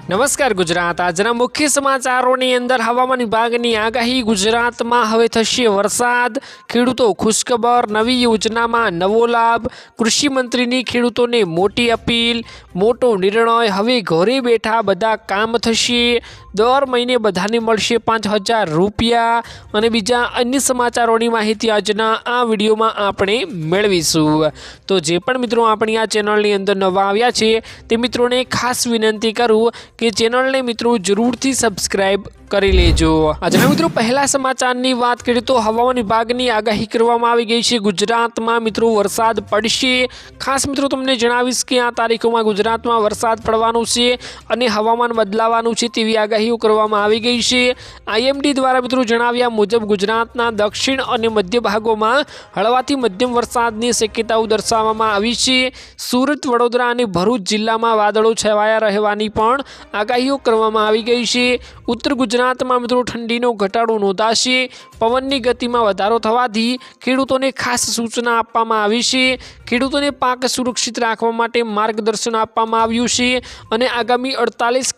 નમસ્કાર ગુજરાત। આજના મુખ્ય સમાચારોની અંદર હવામાન વિભાગની આગાહી। ગુજરાતમાં હવે થશે વરસાદ, ખેડૂતો ખુશખબર, નવી યોજનામાં નવો લાભ, કૃષિ મંત્રીની ખેડૂતોને મોટી અપીલ, મોટો નિર્ણય, હવે ઘરે બેઠા બધા કામ થશે, દર મહિને બધાને મળશે 5,000 રૂપિયા અને બીજા અન્ય સમાચારોની માહિતી આજના આ વિડીયોમાં આપણે મેળવીશું। તો જે પણ મિત્રો આપણી આ ચેનલની અંદર નવા આવ્યા છે તે મિત્રોને ખાસ વિનંતી કરું કે ચેનલને મિત્રો જરૂરથી સબસ્ક્રાઇબ કરી લેજો। આજના મિત્રો પહેલા સમાચારની વાત કરીએ તો હવામાન વિભાગની આગાહી કરવામાં આવી ગઈ છે। ગુજરાતમાં મિત્રો વરસાદ પડશે। ખાસ મિત્રો તમને જણાવીશ કે આ તારીખોમાં ગુજરાતમાં વરસાદ પડવાનો છે અને હવામાન બદલાવાનું છે તેવી આગાહીઓ કરવામાં આવી ગઈ છે। આઈએમડી દ્વારા મિત્રો જણાવ્યા મુજબ ગુજરાતના દક્ષિણ અને મધ્ય ભાગોમાં હળવાથી મધ્યમ વરસાદની શક્યતાઓ દર્શાવવામાં આવી છે। સુરત, વડોદરા અને ભરૂચ જિલ્લામાં વાદળો છવાયા રહેવાની પણ આગાહીઓ કરવામાં આવી ગઈ છે। ઉત્તર ગુજરાતમાં મિત્રો ઠંડીનો ઘટાડો નોંધાશે। પવનની ગતિમાં વધારો થવાથી ખેડૂતોને ખાસ સૂચના આપવામાં આવી છે। ખેડૂતોને પાક સુરક્ષિત રાખવા માટે માર્ગદર્શન આપવામાં આવ્યું છે અને આગામી 48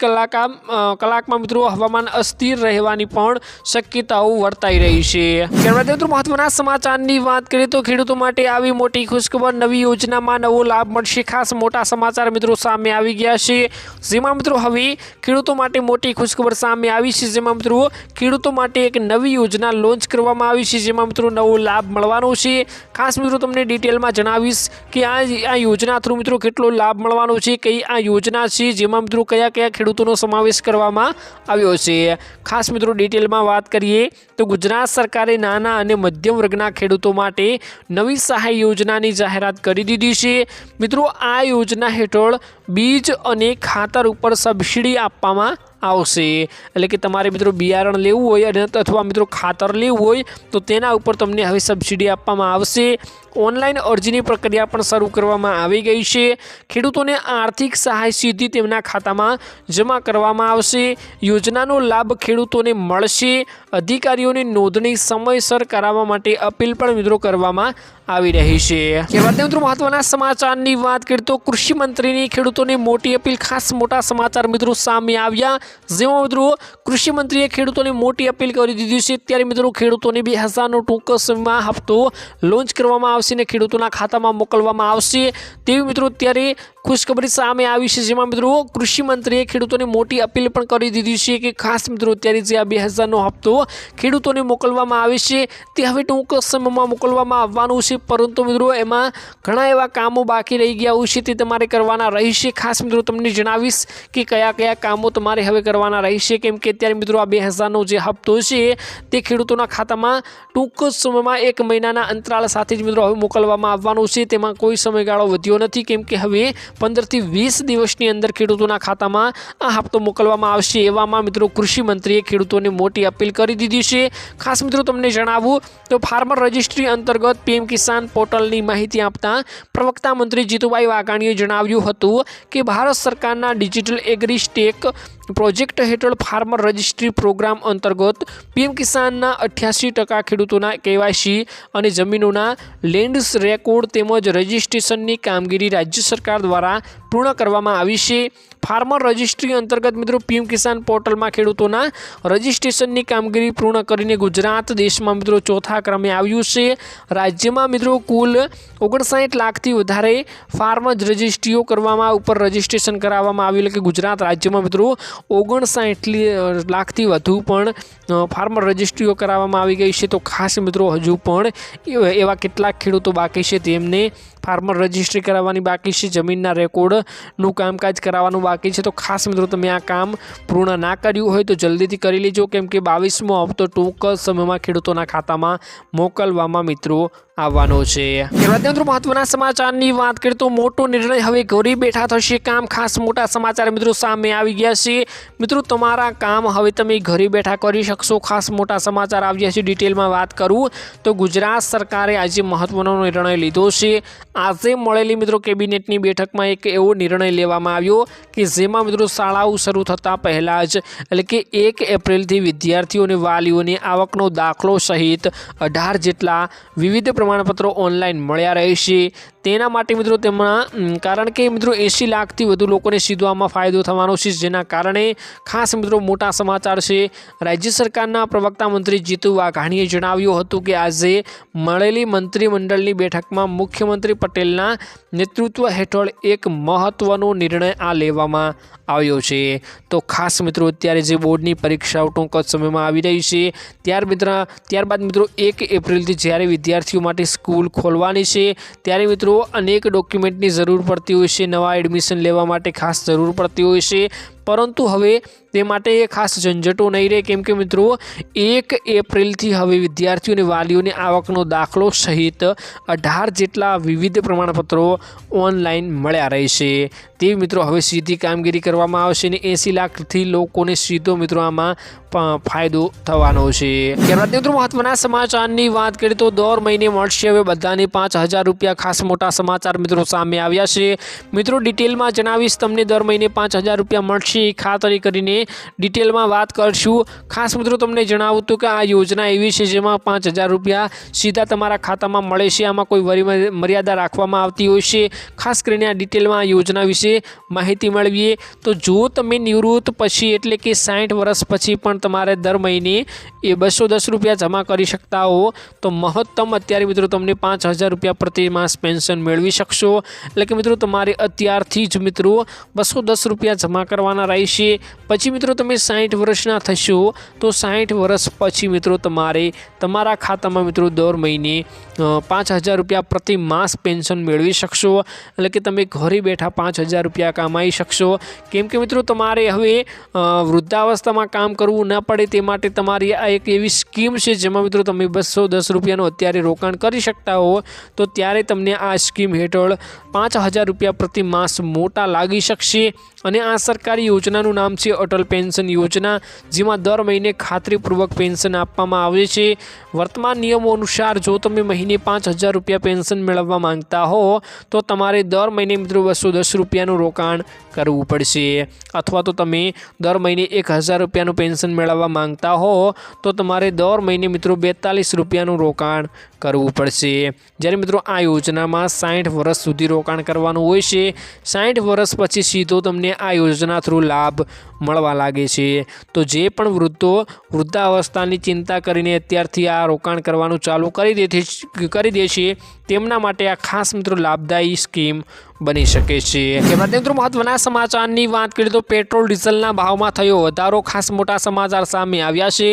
કલાકમાં મિત્રો હવામાન અસ્થિર રહેવાની પણ શક્યતાઓ વર્તાઈ રહી છે। ત્યારબાદ મિત્રો મહત્વના સમાચારની વાત કરીએ તો ખેડૂતો માટે આવી મોટી ખુશખબર, નવી યોજનામાં નવો લાભ મળશે। ખાસ મોટા સમાચાર મિત્રો સામે આવી ગયા છે, જેમાં મિત્રો હવે ખેડૂતો માટે મોટી ખુશખબર સામે આવી છે। જેમાં મિત્રો ખેડૂતો માટે એક નવી યોજના લોન્ચ કરવામાં આવી છે, જેમાં મિત્રો નવો લાભ મળવાનો છે। ખાસ મિત્રો તમને ડિટેલમાં જણાવીશ કે આ યોજના થ્રુ મિત્રો કેટલો લાભ મળવાનો છે, કઈ આ યોજના છે, જેમાં મિત્રો કયા કયા ખેડૂતોનો સમાવેશ કરવામાં આવ્યો છે। ખાસ મિત્રો ડિટેલમાં વાત કરીએ તો ગુજરાત સરકારે નાના અને મધ્યમ વર્ગના ખેડૂતો માટે નવી સહાય યોજનાની જાહેરાત કરી દીધી છે। મિત્રો આ યોજના હેઠળ બીજ અને ખાતર ઉપર સબસિડી આપવામાં આવશે। એટલે કે તમારે મિત્રો બિયારણ લેવું હોય અથવા મિત્રો ખાતર લેવું હોય તો તેના ઉપર તમને હવે સબસિડી આપવામાં આવશે। ઓનલાઈન અરજીની પ્રક્રિયા પણ શરૂ કરવામાં આવી ગઈ છે। ખેડૂતોને આર્થિક સહાય સીધી તેમના ખાતામાં જમા કરવામાં આવશે। યોજનાનો લાભ ખેડૂતોને મળશે। અધિકારીઓની નોંધણી સમયસર કરાવવા માટે અપીલ પણ મિત્રો કરવામાં આવી રહી છે। ત્યારબાદ મિત્રો મહત્વના સમાચારની વાત કરીએ તો કૃષિ મંત્રીની ખેડૂતોને મોટી અપીલ। ખાસ મોટા સમાચાર મિત્રો સામે આવ્યા, જેમાં મિત્રો કૃષિ મંત્રીએ ખેડૂતોને મોટી અપીલ કરી દીધી છે। ત્યારે મિત્રો ખેડૂતોને 2000નો ટૂંક સમયમાં હપ્તો લોન્ચ કરવામાં આવશે અને ખેડૂતોના ખાતામાં મોકલવામાં આવશે તેવી મિત્રો ત્યારે ખુશખબરી સામે આવી છે, જેમાં મિત્રો કૃષિ મંત્રીએ ખેડૂતોને મોટી અપીલ પણ કરી દીધી છે કે ખાસ મિત્રો ત્યારે જે આ 2000નો હપ્તો ખેડૂતોને મોકલવામાં આવે છે તે હવે ટૂંક સમયમાં મોકલવામાં આવવાનું છે, પરંતુ મિત્રો એમાં ઘણા એવા કામો બાકી રહી ગયા હોય છે તે તમારે કરવાના રહેશે। ખાસ મિત્રો તમને જણાવીશ કે કયા કયા કામો તમારે હવે કરવાના રહેશે, કેમ કે અત્યારે મિત્રો આ 2000નો જે હપ્તો છે તે ખેડૂતોના ખાતામાં ટૂંક સમયમાં 1 મહિનાના અંતરાળ સાથે જ મિત્રો હવે મોકલવામાં આવવાનું છે। તેમાં કોઈ સમયગાળો વધ્યો નથી, કેમ કે હવે 15 થી 20 દિવસની અંદર ખેડૂતોના ખાતામાં આ હપ્તો મોકલવામાં આવશે। એવામાં મિત્રો કૃષિ મંત્રીએ ખેડૂતોને મોટી અપીલ કરી દીધી છે। ખાસ મિત્રો તમને જણાવું તો ફાર્મર રજિસ્ટ્રી અંતર્ગત પીએમ કિસાન પોર્ટલની માહિતી આપતા પ્રવક્તા મંત્રી જીતુભાઈ વાઘાણીએ જણાવ્યું હતું કે ભારત સરકારના ડિજિટલ એગ્રી સ્ટેક પ્રોજેક્ટ હેઠળ ફાર્મર રજિસ્ટ્રી પ્રોગ્રામ અંતર્ગત પીએમ કિસાનના 88% ખેડૂતોના કેવાયસી અને જમીનોના લેન્ડ્સ રેકોર્ડ તેમજ રજિસ્ટ્રેશનની કામગીરી રાજ્ય સરકાર દ્વારા પૂર્ણ કરવામાં આવી છે। ફાર્મર રજિસ્ટ્રી અંતર્ગત મિત્રો પીએમ કિસાન પોર્ટલમાં ખેડૂતોના રજિસ્ટ્રેશનની કામગીરી પૂર્ણ કરીને ગુજરાત દેશમાં મિત્રો 4થા ક્રમે આવ્યું છે। રાજ્યમાં મિત્રો કુલ 59 લાખથી વધારે ફાર્મર રજિસ્ટ્રીઓ કરવામાં ઉપર રજિસ્ટ્રેશન કરાવવામાં આવ્યું, એટલે કે ગુજરાત રાજ્યમાં મિત્રો 59 લાખથી વધુ પણ ફાર્મર રજિસ્ટ્રીઓ કરાવવામાં આવી ગઈ છે। તો ખાસ મિત્રો હજુ પણ એવા કેટલાક ખેડૂતો બાકી છે તેમને ફાર્મર રજિસ્ટ્રી કરાવવાની બાકી છે, જમીનના રેકોર્ડનું કામકાજ કરાવવાનું બાકી છે। તો ખાસ મિત્રો તમે આ કામ પૂર્ણ ના કર્યું હોય તો જલ્દીથી કરી લેજો, કેમ કે 22મો હપ્તો ટૂંક સમયમાં ખેડૂતોના ખાતામાં મોકલવામાં મિત્રો આવવાનો છે। ત્યારબાદ મિત્રો મહત્વના સમાચારની વાત કરીએ તો મોટો નિર્ણય, હવે ઘરે બેઠા થશે કામ। ખાસ મોટા સમાચાર મિત્રો સામે આવી ગયા છે। મિત્રો તમારા કામ હવે તમે ઘરે બેઠા કરી શકશો। ખાસ મોટા સમાચાર આવ્યા છે, ડિટેલમાં વાત કરું તો ગુજરાત સરકારે આજે મહત્વનો નિર્ણય લીધો છે। આજે મળેલી મિત્રો કેબિનેટની બેઠકમાં એક એવો નિર્ણય લેવામાં આવ્યો કે જેમાં મિત્રો શાળાઓ શરૂ થતાં પહેલાં જ એટલે કે 1 એપ્રિલથી વિદ્યાર્થીઓ અને વાલીઓને આવકનો દાખલો સહિત 18 જેટલા વિવિધ પ્રમાણપત્રો ઓનલાઈન મળ્યા રહેશે। તેના માટે મિત્રો તેમાં કારણ કે મિત્રો 80 લાખથી વધુ લોકોને સીધો આમાં ફાયદો થવાનો છે, જેના કારણે ખાસ મિત્રો મોટા સમાચાર છે। રાજ્ય સરકારના પ્રવક્તા મંત્રી જીતુ વાઘાણીએ જણાવ્યું હતું કે આજે મળેલી મંત્રીમંડળની બેઠકમાં મુખ્યમંત્રી પટેલના નેતૃત્વ હેઠળ એક મહત્વનો નિર્ણય આ લેવામાં આવ્યો છે। તો ખાસ મિત્રો અત્યારે જે બોર્ડની પરીક્ષાઓ ટૂંક જ સમયમાં આવી રહી છે, ત્યારબાદ મિત્રો 1 એપ્રિલથી જ્યારે વિદ્યાર્થીઓ માટે સ્કૂલ ખોલવાની છે ત્યારે મિત્રો અનેક ડોક્યુમેન્ટની જરૂર પડતી હોય છે, નવા એડમિશન લેવા માટે ખાસ જરૂર પડતી હોય છે, પરંતુ હવે તે માટે ખાસ ઝંઝટો નહીં રહે, કેમ કે મિત્રો 1 એપ્રિલથી હવે વિદ્યાર્થીઓ અને વાલીઓને આવકનો દાખલો સહિત 18 જેટલા વિવિધ પ્રમાણપત્રો ઓનલાઈન મળ્યા રહેશે। તે મિત્રો હવે સીધી કામગીરી કરવામાં આવશે અને 80 લાખથી લોકોને સીધો મિત્રો આમાં ફાયદો થવાનો છે। ત્યારબાદ મિત્રો મહત્વના સમાચારની વાત કરીએ તો દર મહિને મળશે હવે બધાને 5000 રૂપિયા। ખાસ મોટા સમાચાર મિત્રો સામે આવ્યા છે। મિત્રો ડિટેલમાં જણાવીશ તમને, દર મહિને 5000 રૂપિયા મળશે ખાતરી કરીને ડિટેલમાં વાત કરશું। ખાસ મિત્રો તમને જણાવું તો કે આ યોજના એવી છે જેમાં 5000 રૂપિયા સીધા તમારા ખાતામાં મળે છે। આમાં કોઈ મર્યાદા રાખવામાં આવતી હોય છે। ખાસ કરીને આ ડિટેલમાં આ યોજના વિશે માહિતી મેળવીએ તો જો તમે નિવૃત્ત પછી એટલે કે 60 વર્ષ પછી પણ તમારે દર મહિને એ 210 રૂપિયા જમા કરી શકતા હો તો મહત્તમ અત્યારે મિત્રો તમને 5000 રૂપિયા પ્રતિ માસ પેન્શન મેળવી શકશો। એટલે કે મિત્રો તમારે અત્યારથી જ મિત્રો 210 રૂપિયા જમા કરવાના રહેશે। પછી મિત્રો તમે 60 વર્ષના થશો તો 60 વર્ષ પછી મિત્રો તમારે તમારા ખાતામાં મિત્રો દર મહિને 5000 રૂપિયા પ્રતિ માસ પેન્શન મેળવી શકશો। એટલે કે તમે ઘરે બેઠા 5000 રૂપિયા કમાઈ શકશો, કેમ કે મિત્રો તમારે હવે વૃદ્ધાવસ્થામાં કામ કરવું ન પડે તે માટે તમારી આ એક એવી સ્કીમ છે જેમાં મિત્રો તમે 210 રૂપિયાનું અત્યારે રોકાણ કરી શકતા હો તો ત્યારે તમને આ સ્કીમ હેઠળ 5000 રૂપિયા પ્રતિ માસ મોટા લાગી શકશે। અને આ સરકારી યોજનાનું નામ છે અટલ પેન્શન યોજના, જેમાં દર મહિને ખાતરીપૂર્વક પેન્શન આપવામાં આવે છે। વર્તમાન નિયમો અનુસાર જો તમે મહિને 5000 રૂપિયા પેન્શન મેળવવા માંગતા હો તો તમારે દર મહિને મિત્રો 210 રૂપિયાનું રોકાણ કરવું પડશે, અથવા તો તમે દર મહિને 1000 રૂપિયાનું પેન્શન મેળવવા માંગતા હો તો તમારે દર મહિને મિત્રો 42 રૂપિયાનું રોકાણ કરવું પડશે। જ્યારે મિત્રો આ યોજનામાં 60 વર્ષ સુધી રોકાણ કરવાનું હોય છે। 60 વર્ષ પછી સીધો તમને આ યોજના થ્રુ લાભ મળવા લાગે છે। તો જે પણ વૃદ્ધો વૃદ્ધાવસ્થાની ચિંતા કરીને અત્યારથી આ રોકાણ કરવાનું ચાલુ કરી દે છે તેમના માટે આ ખાસ મિત્રો લાભદાયી સ્કીમ બની શકે છે। ત્યારબાદ મિત્રો મહત્વના સમાચારની વાત કરીએ તો પેટ્રોલ ડીઝલના ભાવમાં થયો વધારો। ખાસ મોટા સમાચાર સામે આવ્યા છે,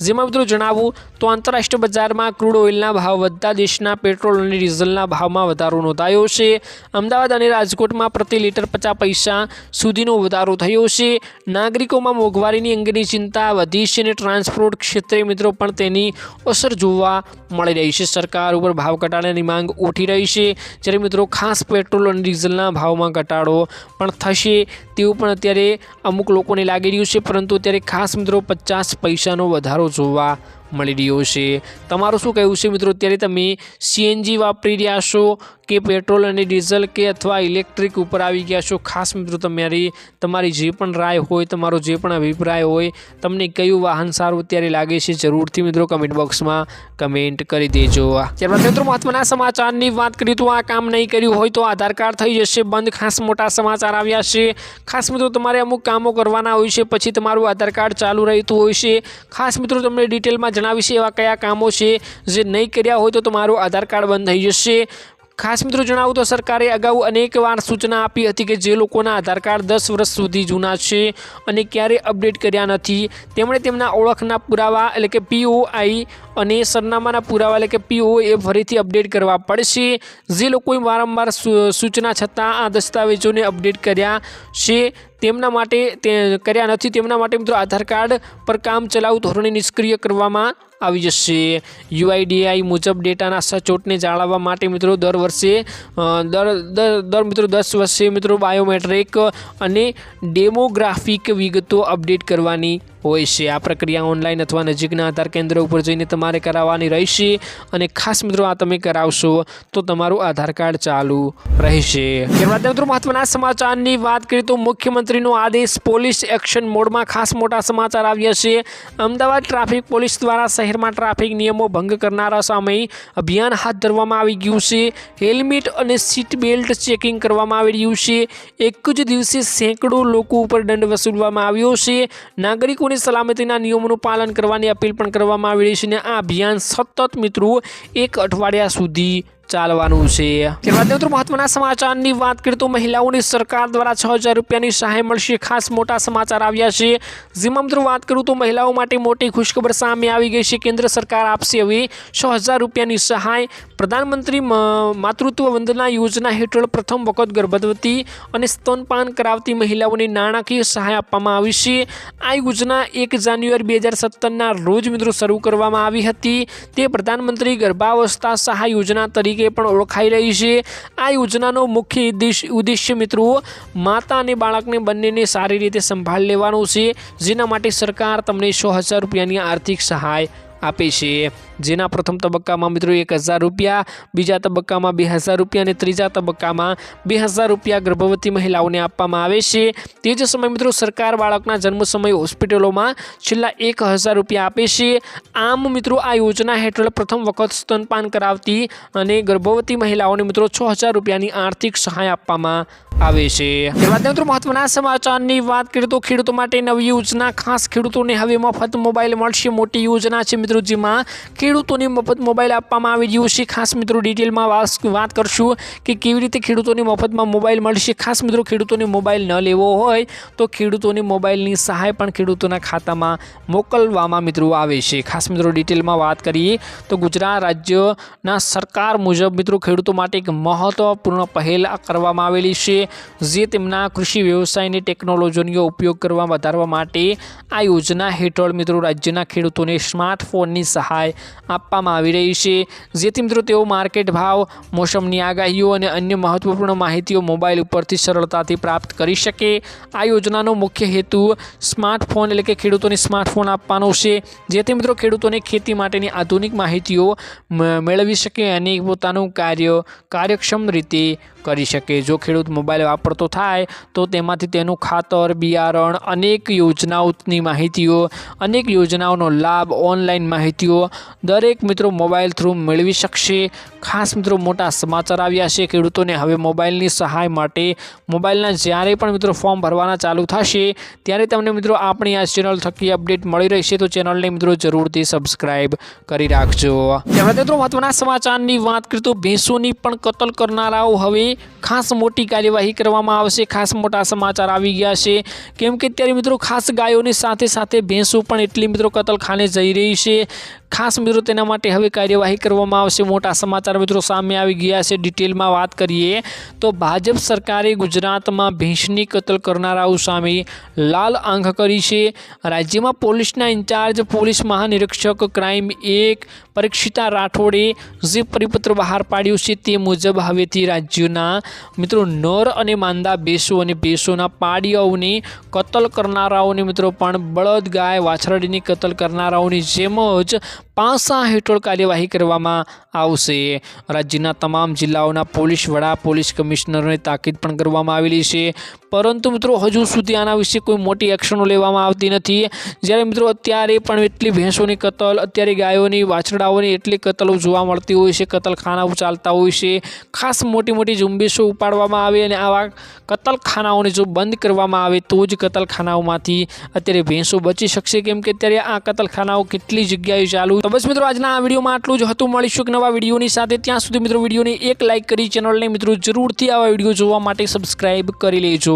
જેમાં મિત્રો જણાવું તો આંતરરાષ્ટ્રીય બજારમાં ક્રૂડ ઓઇલના ભાવ વધતા દેશના પેટ્રોલ અને ડીઝલના ભાવમાં વધારો નોંધાયો છે। અમદાવાદ અને રાજકોટમાં પ્રતિ લીટર 50 પૈસા સુધીનો વધારો થયો છે। નાગરિકોમાં મોંઘવારીની અંગેની ચિંતા વધી છે અને ટ્રાન્સપોર્ટ ક્ષેત્રે મિત્રો પણ તેની અસર જોવા મળી રહી છે। સરકાર ઉપર ભાવ ઘટાડાની માંગ ઉઠી રહી છે, જ્યારે મિત્રો ખાસ પેટ્રોલ અને ડીઝલના ભાવમાં ઘટાડો પણ થશે તેવું પણ અત્યારે અમુક લોકોને લાગી રહ્યું છે, પરંતુ અત્યારે ખાસ મિત્રો 50 પૈસાનો વધારો જોવા મળી રહ્યો છે। તમારું શું કહેવું છે મિત્રો? અત્યારે તમે સીએનજી વાપરી રહ્યા છો કે પેટ્રોલ અને ડીઝલ કે અથવા ઇલેક્ટ્રિક ઉપર આવી ગયા છો? ખાસ મિત્રો તમારી જે પણ રાય હોય, તમારો જે પણ અભિપ્રાય હોય, તમને કયું વાહન સારું અત્યારે લાગે છે જરૂરથી મિત્રો કમેન્ટ બોક્સમાં કમેન્ટ કરી દેજો। ત્યારબાદ મિત્રો મહત્વના સમાચારની વાત કરીએ તો આ કામ નહીં કર્યું હોય તો આધાર કાર્ડ થઈ જશે બંધ। ખાસ મોટા સમાચાર આવ્યા છે। ખાસ મિત્રો તમારે અમુક કામો કરવાના હોય છે, પછી તમારું આધાર કાર્ડ ચાલુ રહેતું હોય છે। ખાસ મિત્રો તમને ડિટેલમાં જણાવીશ એવા કયા કામો છે જે નહીં કર્યા હોય તો તમારું આધાર કાર્ડ બંધ થઈ જશે। ખાસ મિત્રો જણાવું તો સરકારે અગાઉ અનેકવાર સૂચના આપી હતી કે જે લોકોના આધાર કાર્ડ 10 વર્ષ સુધી જૂના છે અને ક્યારે અપડેટ કર્યા નથી તેમણે તેમના ઓળખના પુરાવા એટલે કે POI અને સરનામાના પુરાવા એટલે કે PO એ ફરીથી અપડેટ કરવા પડશે। જે લોકોએ વારંવાર સૂચના છતાં આ દસ્તાવેજોને અપડેટ કર્યા છે તેમના માટે કર્યા નથી તેમના માટે મિત્રો આધાર કાર્ડ પર કામ ચલાઉ ધોરણે નિષ્ક્રિય કરવામાં આવી જશે। UIDI મુજબ ડેટાના સચોટને જાળવવા માટે મિત્રો દર મિત્રો 10 વર્ષે મિત્રો બાયોમેટ્રિક અને ડેમોગ્રાફિક વિગતો અપડેટ કરવાની હોય છે। આ પ્રક્રિયા ઓનલાઈન અથવા નજીકના આધાર કેન્દ્ર ઉપર જઈને તમારે કરાવવાની રહેશે અને ખાસ મિત્રો આ તમે કરાવશો તો તમારું આધાર કાર્ડ ચાલુ રહેશે। ત્યારબાદ મિત્રો મહત્વના સમાચારની વાત કરીએ તો મુખ્યમંત્રીનો આદેશ, પોલીસ એક્શન મોડમાં ખાસ મોટા સમાચાર આવ્યા છે। અમદાવાદ ટ્રાફિક પોલીસ દ્વારા શહેરમાં ટ્રાફિક નિયમો ભંગ કરનારા સામે અભિયાન હાથ ધરવામાં આવી ગયું છે। હેલ્મેટ અને સીટ બેલ્ટ ચેકિંગ કરવામાં આવી રહ્યું છે। એક જ દિવસે સેંકડો લોકો ઉપર દંડ વસૂલવામાં આવ્યો છે। નાગરિકોને સલામતીના નિયમોનું પાલન કરવાની અપીલ પણ કરવામાં આવી રહી છે અને આ અભિયાન સતત મિત્રો 1 અઠવાડિયા સુધી ચાલવાનું છે। ત્યારબાદ મિત્રો મહત્વના સમાચારની વાત કરીએ તો મહિલાઓને સરકાર દ્વારા 6000 રૂપિયાની સહાય મળશે। ખાસ મોટા સમાચાર આવ્યા છે। જેમાં મિત્રો વાત કરું તો મહિલાઓ માટે મોટી ખુશખબર સામે આવી ગઈ છે। કેન્દ્ર સરકાર આપશે હવે 6000 રૂપિયાની સહાય। પ્રધાનમંત્રી માતૃત્વ વંદના યોજના હેઠળ પ્રથમ વખત ગર્ભવતી અને સ્તનપાન કરાવતી મહિલાઓને નાણાકીય સહાય આપવામાં આવી છે। આ યોજના 1 જાન્યુઆરી 2017ના રોજ મિત્રો શરૂ કરવામાં આવી હતી। તે પ્રધાનમંત્રી ગર્ભાવસ્થા સહાય યોજના તરીકે પણ ઓળખાઈ રહી છે। આ યોજનાનો મુખ્ય ઉદ્દેશ્ય મિત્રો માતા અને બાળકને બંનેને સારી રીતે સંભાળ લેવાનો છે, જેના માટે સરકાર તમને 6000 રૂપિયાની આર્થિક સહાય આપે છે। જેના પ્રથમ તબક્કામાં મિત્રો 1000 રૂપિયા, બીજા તબક્કામાં 2000 રૂપિયા અને ત્રીજા તબક્કામાં 2000 રૂપિયા ગર્ભવતી મહિલાઓને આપવામાં આવે છે। તે જ સમયે મિત્રો સરકાર બાળકના જન્મ સમયે હોસ્પિટલોમાં છેલ્લા 1000 રૂપિયા આપે છે। આમ મિત્રો આ યોજના હેઠળ પ્રથમ વખત સ્તનપાન કરાવતી અને ગર્ભવતી મહિલાઓને મિત્રો 6000 રૂપિયાની આર્થિક સહાય આપવામાં આવે છે। ત્યારબાદ મિત્રો મહત્વના સમાચારની વાત કરીએ તો ખેડૂતો માટે નવી યોજના, ખાસ ખેડૂતોને હવે મફત મોબાઈલ મળશે। મોટી યોજના છે મિત્રો, જેમાં ખેડૂતોને મફત મોબાઈલ આપવામાં આવી રહ્યું છે। ખાસ મિત્રો ડિટેલમાં વાત કરશું કે કેવી રીતે ખેડૂતોને મફતમાં મોબાઈલ મળશે। ખાસ મિત્રો ખેડૂતોને મોબાઈલ ન લેવો હોય તો ખેડૂતોને મોબાઈલની સહાય પણ ખેડૂતોના ખાતામાં મોકલવામાં મિત્રો આવે છે। ખાસ મિત્રો ડિટેલમાં વાત કરીએ તો ગુજરાત રાજ્યના સરકાર મુજબ મિત્રો ખેડૂતો માટે એક મહત્વપૂર્ણ પહેલ કરવામાં આવેલી છે, જે તેમના કૃષિ વ્યવસાયની ટેકનોલોજીનો ઉપયોગ કરવા વધારવા માટે આ યોજના હેઠળ મિત્રો રાજ્યના ખેડૂતોને સ્માર્ટફોનની સહાય આપવામાં આવી રહી છે। જેથી મિત્રો તેઓ માર્કેટ ભાવ, મોસમની આગાહીઓ અને અન્ય મહત્વપૂર્ણ માહિતીઓ મોબાઈલ ઉપરથી સરળતાથી પ્રાપ્ત કરી શકે। આ યોજનાનો મુખ્ય હેતુ સ્માર્ટફોન એટલે કે ખેડૂતોને સ્માર્ટફોન આપવાનો છે, જેથી મિત્રો ખેડૂતોને ખેતી માટેની આધુનિક માહિતીઓ મેળવી શકે અને પોતાનું કાર્યક્ષમ રીતે કરી શકે। જો ખેડૂત મોબાઈલ વાપરતો થાય તો તેમાંથી તેનું ખાતર, બિયારણ, અનેક યોજનાઓની માહિતીઓ, અનેક યોજનાઓનો લાભ, ઓનલાઈન માહિતીઓ દરેક મિત્રો મોબાઈલ થ્રુ મેળવી શકશે। ખાસ મિત્રો મોટા સમાચાર આવ્યા છે। ખેડૂતોને હવે મોબાઈલની સહાય માટે મોબાઈલના જ્યારે પણ મિત્રો ફોર્મ ભરવાના ચાલુ થશે ત્યારે તમને મિત્રો આપણી આ ચેનલ થકી અપડેટ મળી રહેશે, તો ચેનલને મિત્રો જરૂરથી સબસ્ક્રાઈબ કરી રાખજો। ત્યારબાદ મિત્રો મહત્વના સમાચારની વાત કરીએ તો ભેંસોની પણ કતલ કરનારાઓ હવે ખાસ મોટી કાર્યવાહી કરવામાં આવશે। ખાસ મોટા સમાચાર આવી ગયા છે, કેમ કે અત્યારે મિત્રો ખાસ ગાયોની સાથે સાથે ભેંસો પણ એટલી મિત્રો કતલખાને જઈ રહી છે। ખાસ મિત્રો તેના માટે હવે કાર્યવાહી કરવામાં આવશે। મોટા સમાચાર મિત્રો સામે આવી ગયા છે। ડિટેલમાં વાત કરીએ તો ભાજપ સરકારે ગુજરાતમાં ભેંસની કતલ કરનારાઓ સામે લાલ આંખ કરી છે। રાજ્યમાં પોલીસના ઇન્ચાર્જ પોલીસ મહાનિરીક્ષક ક્રાઇમ 1 પરીક્ષિતા રાઠોડે જે પરિપત્ર બહાર પાડ્યું છે તે મુજબ હવેથી રાજ્યના મિત્રો નર અને માંદા ભેંસો અને ભેંસોના પાડીઓની કતલ કરનારાઓને મિત્રો પણ બળદ, ગાય, વાછરડીની કતલ કરનારાઓની જેમ જ પાસા હેઠળ કાર્યવાહી કરવામાં આવશે। રાજ્યના તમામ જિલ્લાઓના પોલીસ વડા, પોલીસ કમિશનરોને તાકીદ પણ કરવામાં આવેલી છે, પરંતુ મિત્રો હજુ સુધી આના વિશે કોઈ મોટી એક્શનો લેવામાં આવતી નથી। જ્યારે મિત્રો અત્યારે પણ એટલી ભેંસોની કતલ, અત્યારે ગાયોની, વાછરડાઓની એટલી કતલો જોવા મળતી હોય છે, કતલખાનાઓ ચાલતા હોય છે। ખાસ મોટી મોટી ઝુંબેશો ઉપાડવામાં આવે અને આવા કતલખાનાઓને જો બંધ કરવામાં આવે તો જ કતલખાનાઓમાંથી અત્યારે ભેંસો બચી શકશે, કેમ કે અત્યારે આ કતલખાનાઓ કેટલી જગ્યાએ ચાલુ। તો બસ મિત્રો આજના આ વિડીયોમાં આટલું જ હતું। મળીશું એક નવા વિડીયોની સાથે। ત્યાં સુધી મિત્રો વિડીયોને એક લાઇક કરી ચેનલને મિત્રો જરૂરથી આવા વિડીયો જોવા માટે સબસ્ક્રાઈબ કરી લેજો।